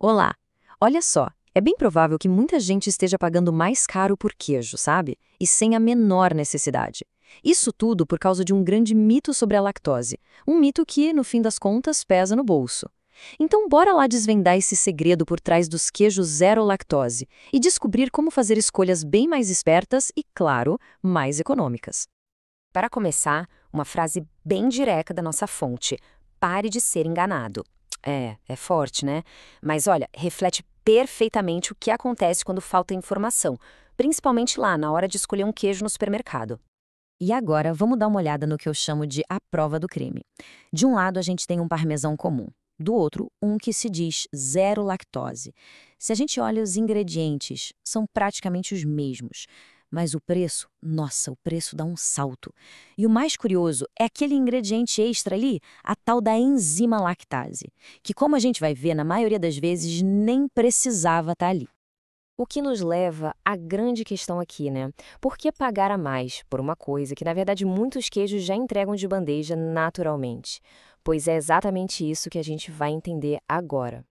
Olá! Olha só, é bem provável que muita gente esteja pagando mais caro por queijo, sabe? E sem a menor necessidade. Isso tudo por causa de um grande mito sobre a lactose. Um mito que, no fim das contas, pesa no bolso. Então, bora lá desvendar esse segredo por trás dos queijos zero lactose e descobrir como fazer escolhas bem mais espertas e, claro, mais econômicas. Para começar, uma frase bem direta da nossa fonte: pare de ser enganado. É forte, né? Mas olha, reflete perfeitamente o que acontece quando falta informação, principalmente lá na hora de escolher um queijo no supermercado. E agora, vamos dar uma olhada no que eu chamo de a prova do crime. De um lado, a gente tem um parmesão comum. Do outro, um que se diz zero lactose. Se a gente olha os ingredientes, são praticamente os mesmos. Mas o preço, nossa, o preço dá um salto. E o mais curioso é aquele ingrediente extra ali, a tal da enzima lactase, que, como a gente vai ver, na maioria das vezes nem precisava estar ali. O que nos leva à grande questão aqui, né? Por que pagar a mais por uma coisa que, na verdade, muitos queijos já entregam de bandeja naturalmente? Pois é exatamente isso que a gente vai entender agora.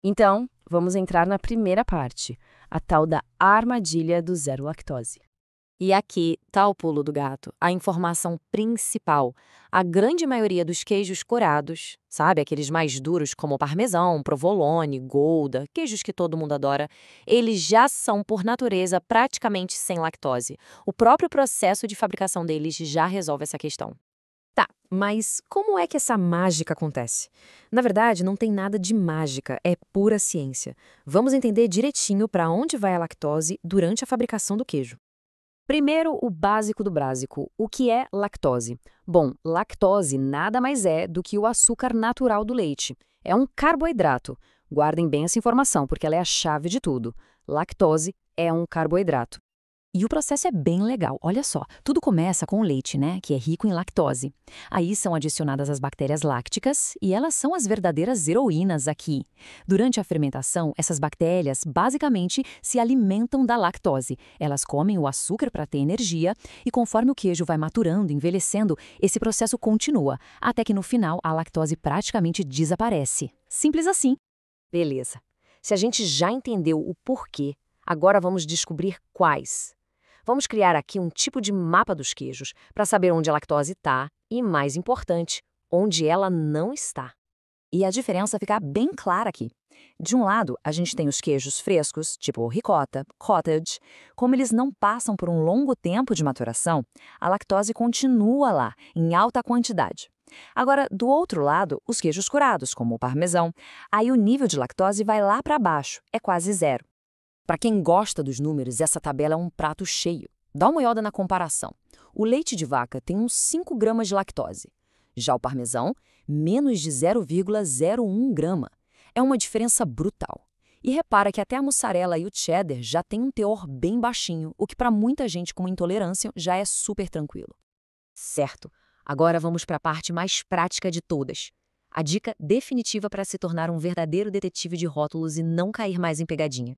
Então, vamos entrar na primeira parte, a tal da armadilha do zero lactose. E aqui tá o pulo do gato, a informação principal. A grande maioria dos queijos curados, sabe, aqueles mais duros como parmesão, provolone, gouda, queijos que todo mundo adora, eles já são, por natureza, praticamente sem lactose. O próprio processo de fabricação deles já resolve essa questão. Tá, mas como é que essa mágica acontece? Na verdade, não tem nada de mágica, é pura ciência. Vamos entender direitinho para onde vai a lactose durante a fabricação do queijo. Primeiro, o básico do básico. O que é lactose? Bom, lactose nada mais é do que o açúcar natural do leite. É um carboidrato. Guardem bem essa informação, porque ela é a chave de tudo. Lactose é um carboidrato. E o processo é bem legal. Olha só, tudo começa com o leite, né, que é rico em lactose. Aí são adicionadas as bactérias lácticas e elas são as verdadeiras heroínas aqui. Durante a fermentação, essas bactérias basicamente se alimentam da lactose. Elas comem o açúcar para ter energia e conforme o queijo vai maturando, envelhecendo, esse processo continua, até que no final a lactose praticamente desaparece. Simples assim. Beleza. Se a gente já entendeu o porquê, agora vamos descobrir quais. Vamos criar aqui um tipo de mapa dos queijos para saber onde a lactose está e, mais importante, onde ela não está. E a diferença fica bem clara aqui. De um lado, a gente tem os queijos frescos, tipo ricota, cottage. Como eles não passam por um longo tempo de maturação, a lactose continua lá, em alta quantidade. Agora, do outro lado, os queijos curados, como o parmesão, aí o nível de lactose vai lá para baixo, é quase zero. Para quem gosta dos números, essa tabela é um prato cheio. Dá uma olhada na comparação. O leite de vaca tem uns 5 gramas de lactose. Já o parmesão, menos de 0,01 grama. É uma diferença brutal. E repara que até a mussarela e o cheddar já têm um teor bem baixinho, o que para muita gente com intolerância já é super tranquilo. Certo. Agora vamos para a parte mais prática de todas. A dica definitiva para se tornar um verdadeiro detetive de rótulos e não cair mais em pegadinha.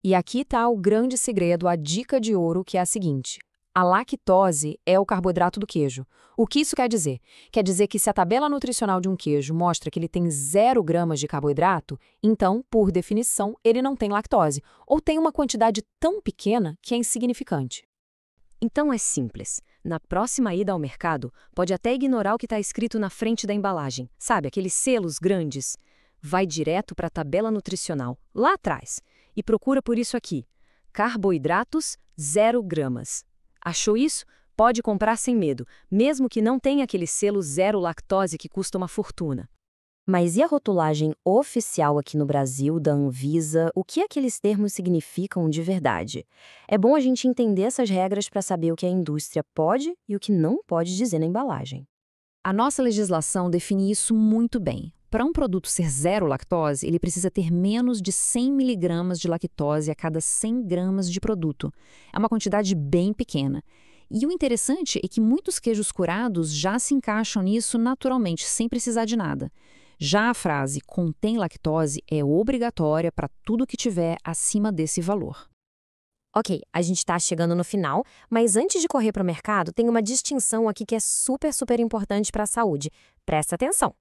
E aqui está o grande segredo, a dica de ouro, que é a seguinte. A lactose é o carboidrato do queijo. O que isso quer dizer? Quer dizer que se a tabela nutricional de um queijo mostra que ele tem 0 gramas de carboidrato, então, por definição, ele não tem lactose, ou tem uma quantidade tão pequena que é insignificante. Então é simples. Na próxima ida ao mercado, pode até ignorar o que está escrito na frente da embalagem. Sabe, aqueles selos grandes? Vai direto para a tabela nutricional, lá atrás, e procura por isso aqui. Carboidratos, 0 gramas. Achou isso? Pode comprar sem medo, mesmo que não tenha aquele selo zero lactose que custa uma fortuna. Mas e a rotulagem oficial aqui no Brasil, da Anvisa? O que aqueles termos significam de verdade? É bom a gente entender essas regras para saber o que a indústria pode e o que não pode dizer na embalagem. A nossa legislação define isso muito bem. Para um produto ser zero lactose, ele precisa ter menos de 100 miligramas de lactose a cada 100 gramas de produto. É uma quantidade bem pequena. E o interessante é que muitos queijos curados já se encaixam nisso naturalmente, sem precisar de nada. Já a frase contém lactose é obrigatória para tudo que tiver acima desse valor. Ok, a gente está chegando no final, mas antes de correr para o mercado, tem uma distinção aqui que é super, super importante para a saúde. Presta atenção.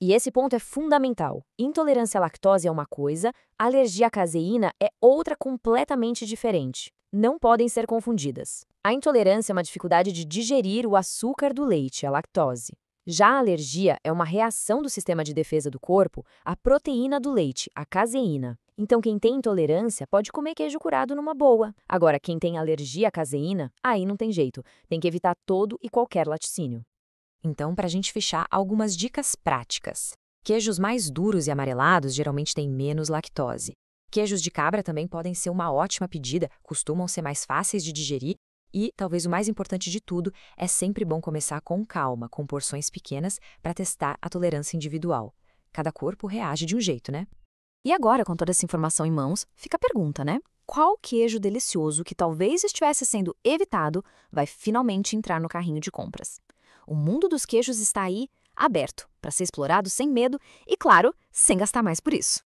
E esse ponto é fundamental. Intolerância à lactose é uma coisa, alergia à caseína é outra completamente diferente. Não podem ser confundidas. A intolerância é uma dificuldade de digerir o açúcar do leite, a lactose. Já a alergia é uma reação do sistema de defesa do corpo à proteína do leite, a caseína. Então, quem tem intolerância pode comer queijo curado numa boa. Agora, quem tem alergia à caseína, aí não tem jeito. Tem que evitar todo e qualquer laticínio. Então, para a gente fechar, algumas dicas práticas. Queijos mais duros e amarelados geralmente têm menos lactose. Queijos de cabra também podem ser uma ótima pedida, costumam ser mais fáceis de digerir e, talvez o mais importante de tudo, é sempre bom começar com calma, com porções pequenas, para testar a tolerância individual. Cada corpo reage de um jeito, né? E agora, com toda essa informação em mãos, fica a pergunta, né? Qual queijo delicioso que talvez estivesse sendo evitado vai finalmente entrar no carrinho de compras? O mundo dos queijos está aí, aberto, para ser explorado sem medo e, claro, sem gastar mais por isso.